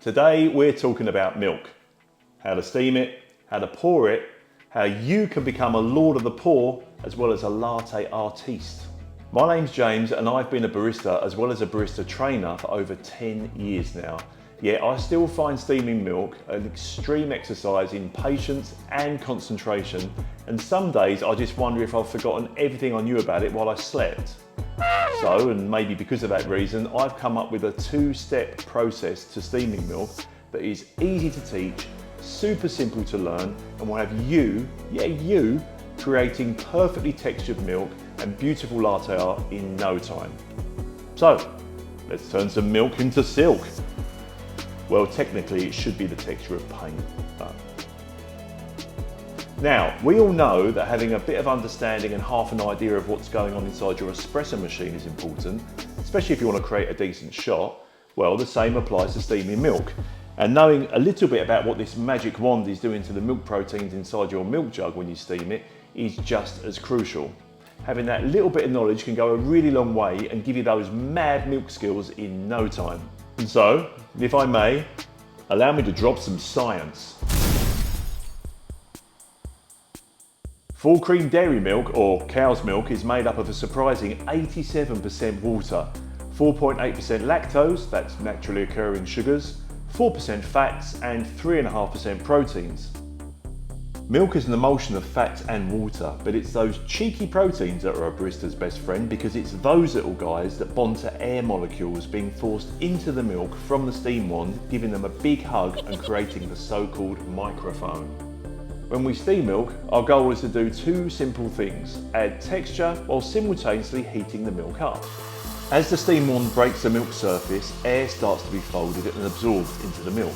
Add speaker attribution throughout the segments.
Speaker 1: Today we're talking about milk, how to steam it, how to pour it, how you can become a lord of the pour as well as a latte artiste. My name's James and I've been a barista as well as a barista trainer for over 10 years now. Yet I still find steaming milk an extreme exercise in patience and concentration, and some days I just wonder if I've forgotten everything I knew about it while I slept. So, and maybe because of that reason, I've come up with a two-step process to steaming milk that is easy to teach, super simple to learn, and will have you, creating perfectly textured milk and beautiful latte art in no time. So, let's turn some milk into silk. Well, technically it should be the texture of paint, but... Now, we all know that having a bit of understanding and half an idea of what's going on inside your espresso machine is important, especially if you want to create a decent shot. Well, the same applies to steaming milk. And knowing a little bit about what this magic wand is doing to the milk proteins inside your milk jug when you steam it is just as crucial. Having that little bit of knowledge can go a really long way and give you those mad milk skills in no time. And so, if I may, allow me to drop some science. Full cream dairy milk, or cow's milk, is made up of a surprising 87% water, 4.8% lactose, that's naturally occurring sugars, 4% fats and 3.5% proteins. Milk is an emulsion of fats and water, but it's those cheeky proteins that are a barista's best friend, because it's those little guys that bond to air molecules being forced into the milk from the steam wand, giving them a big hug and creating the so-called microfoam. When we steam milk, our goal is to do two simple things: add texture while simultaneously heating the milk up. As the steam wand breaks the milk surface, air starts to be folded and absorbed into the milk.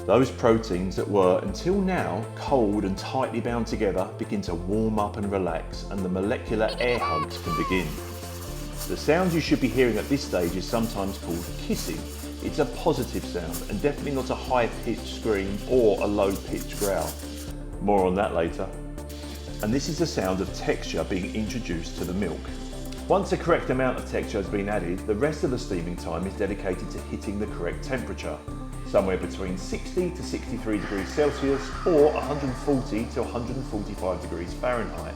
Speaker 1: Those proteins that were, until now, cold and tightly bound together begin to warm up and relax, and the molecular air hugs can begin. The sound you should be hearing at this stage is sometimes called kissing. It's a positive sound and definitely not a high-pitched scream or a low-pitched growl. More on that later. And this is the sound of texture being introduced to the milk. Once the correct amount of texture has been added, the rest of the steaming time is dedicated to hitting the correct temperature, somewhere between 60 to 63 degrees Celsius or 140 to 145 degrees Fahrenheit.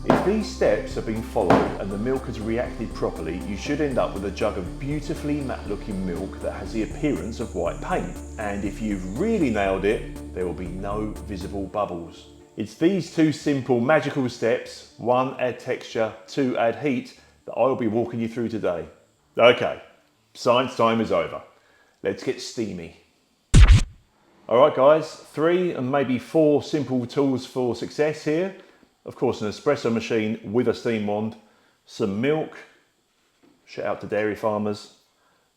Speaker 1: If these steps have been followed and the milk has reacted properly, you should end up with a jug of beautifully matte looking milk that has the appearance of white paint. And if you've really nailed it, there will be no visible bubbles. It's these two simple magical steps, 1, add texture, 2, add heat, that I will be walking you through today. Okay, science time is over. Let's get steamy. All right guys, 3 and maybe 4 simple tools for success here. Of course, an espresso machine with a steam wand, some milk, shout out to dairy farmers,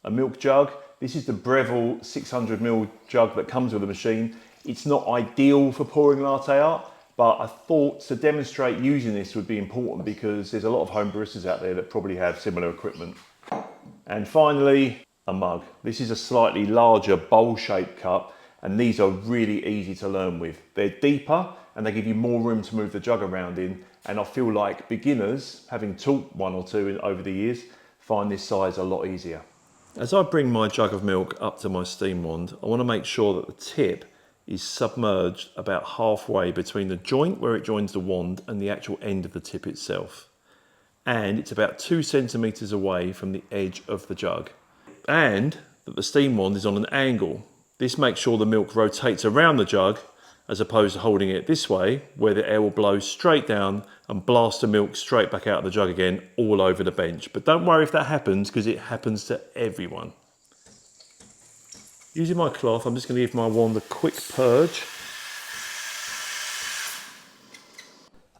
Speaker 1: a milk jug. This is the Breville 600ml jug that comes with the machine. It's not ideal for pouring latte art, but I thought to demonstrate using this would be important because there's a lot of home baristas out there that probably have similar equipment. And finally, a mug. This is a slightly larger bowl-shaped cup, and these are really easy to learn with. They're deeper and they give you more room to move the jug around in, and I feel like beginners, having taught 1 or 2 over the years, find this size a lot easier. As I bring my jug of milk up to my steam wand, I want to make sure that the tip is submerged about halfway between the joint where it joins the wand and the actual end of the tip itself. And it's about 2 centimeters away from the edge of the jug. And that the steam wand is on an angle. This makes sure the milk rotates around the jug as opposed to holding it this way, where the air will blow straight down and blast the milk straight back out of the jug again all over the bench. But don't worry if that happens, because it happens to everyone. Using my cloth, I'm just going to give my wand a quick purge.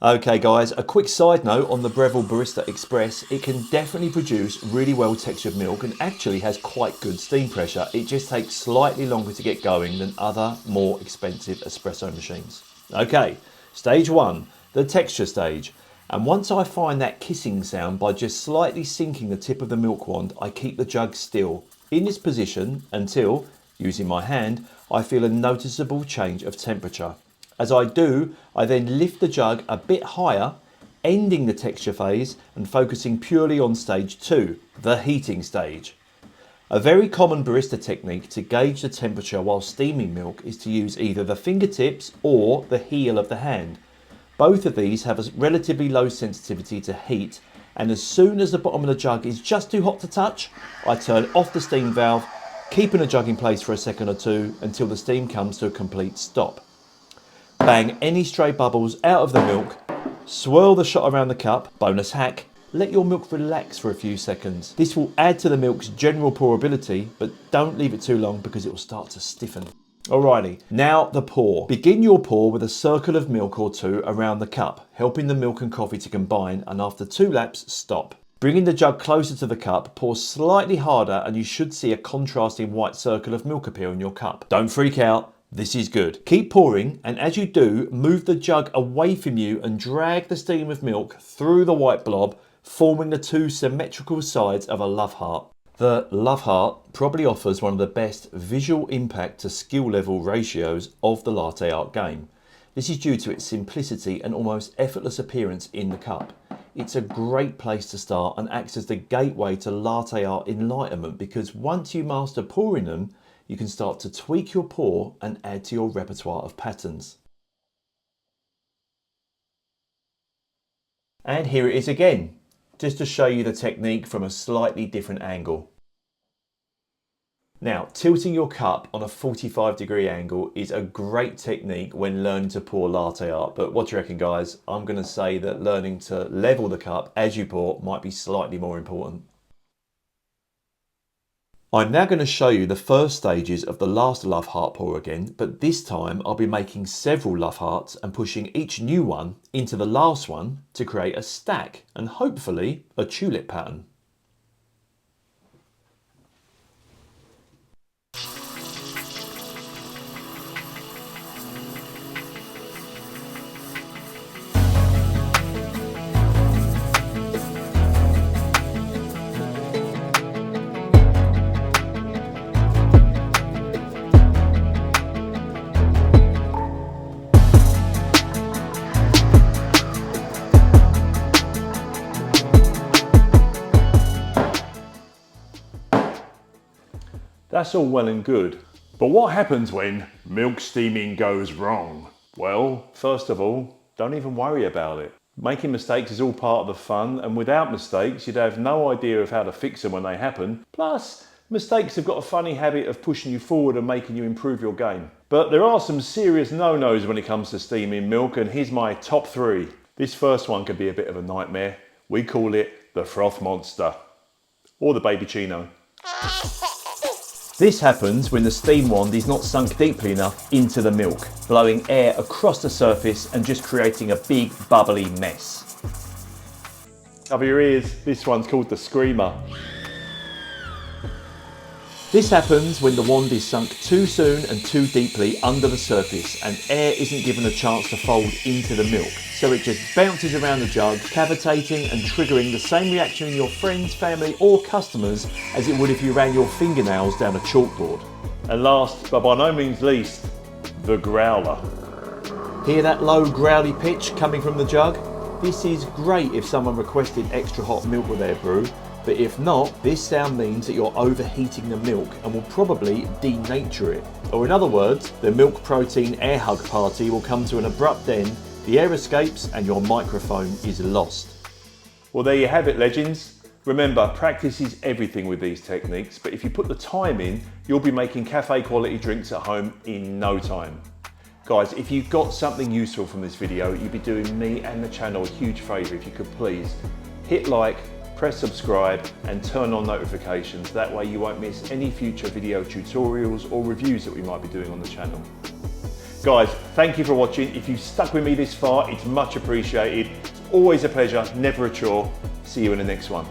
Speaker 1: Okay guys, a quick side note on the Breville Barista Express. It can definitely produce really well textured milk and actually has quite good steam pressure. It just takes slightly longer to get going than other more expensive espresso machines. Okay, stage 1, the texture stage. And once I find that kissing sound by just slightly sinking the tip of the milk wand, I keep the jug still in this position until, using my hand, I feel a noticeable change of temperature. As I do, I then lift the jug a bit higher, ending the texture phase and focusing purely on stage 2, the heating stage.
Speaker 2: A very common barista technique to gauge the temperature while steaming milk is to use either the fingertips or the heel of the hand. Both of these have a relatively low sensitivity to heat, and as soon as the bottom of the jug is just too hot to touch, I turn off the steam valve, keeping the jug in place for a second or two until the steam comes to a complete stop. Bang any stray bubbles out of the milk, swirl the shot around the cup. Bonus hack, let your milk relax for a few seconds. This will add to the milk's general pourability, but don't leave it too long because it will start to stiffen. Alrighty, now the pour. Begin your pour with a circle of milk or two around the cup, helping the milk and coffee to combine, and after 2 laps, stop. Bringing the jug closer to the cup, pour slightly harder and you should see a contrasting white circle of milk appear in your cup. Don't freak out. This is good. Keep pouring, and as you do, move the jug away from you and drag the stream of milk through the white blob, forming the 2 symmetrical sides of a love heart. The love heart probably offers one of the best visual impact to skill level ratios of the latte art game. This is due to its simplicity and almost effortless appearance in the cup. It's a great place to start and acts as the gateway to latte art enlightenment, because once you master pouring them, you can start to tweak your pour and add to your repertoire of patterns. And here it is again, just to show you the technique from a slightly different angle. Now, tilting your cup on a 45-degree angle is a great technique when learning to pour latte art, but what do you reckon, guys? I'm going to say that learning to level the cup as you pour might be slightly more important. I'm now going to show you the first stages of the last love heart pour again, but this time I'll be making several love hearts and pushing each new one into the last one to create a stack and hopefully a tulip pattern.
Speaker 1: That's all well and good, but what happens when milk steaming goes wrong? Well, first of all, don't even worry about it. Making mistakes is all part of the fun, and without mistakes you'd have no idea of how to fix them when they happen. Plus, mistakes have got a funny habit of pushing you forward and making you improve your game. But there are some serious no-nos when it comes to steaming milk, and here's my top 3. This first one could be a bit of a nightmare. We call it the froth monster, or the baby chino.
Speaker 2: This happens when the steam wand is not sunk deeply enough into the milk, blowing air across the surface and just creating a big bubbly mess.
Speaker 1: Cover your ears, this one's called the screamer.
Speaker 2: This happens when the wand is sunk too soon and too deeply under the surface and air isn't given a chance to fold into the milk, so it just bounces around the jug, cavitating and triggering the same reaction in your friends, family or customers as it would if you ran your fingernails down a chalkboard.
Speaker 1: And last, but by no means least, the growler.
Speaker 2: Hear that low growly pitch coming from the jug? This is great if someone requested extra hot milk with their brew, but if not, this sound means that you're overheating the milk and will probably denature it. Or in other words, the milk protein air hug party will come to an abrupt end, the air escapes and your microfoam is lost.
Speaker 1: Well, there you have it, legends. Remember, practice is everything with these techniques, but if you put the time in, you'll be making cafe quality drinks at home in no time. Guys, if you got something useful from this video, you'd be doing me and the channel a huge favour if you could please hit like, press subscribe and turn on notifications. That way you won't miss any future video tutorials or reviews that we might be doing on the channel. Guys, thank you for watching. If you've stuck with me this far, it's much appreciated. It's always a pleasure, never a chore. See you in the next one.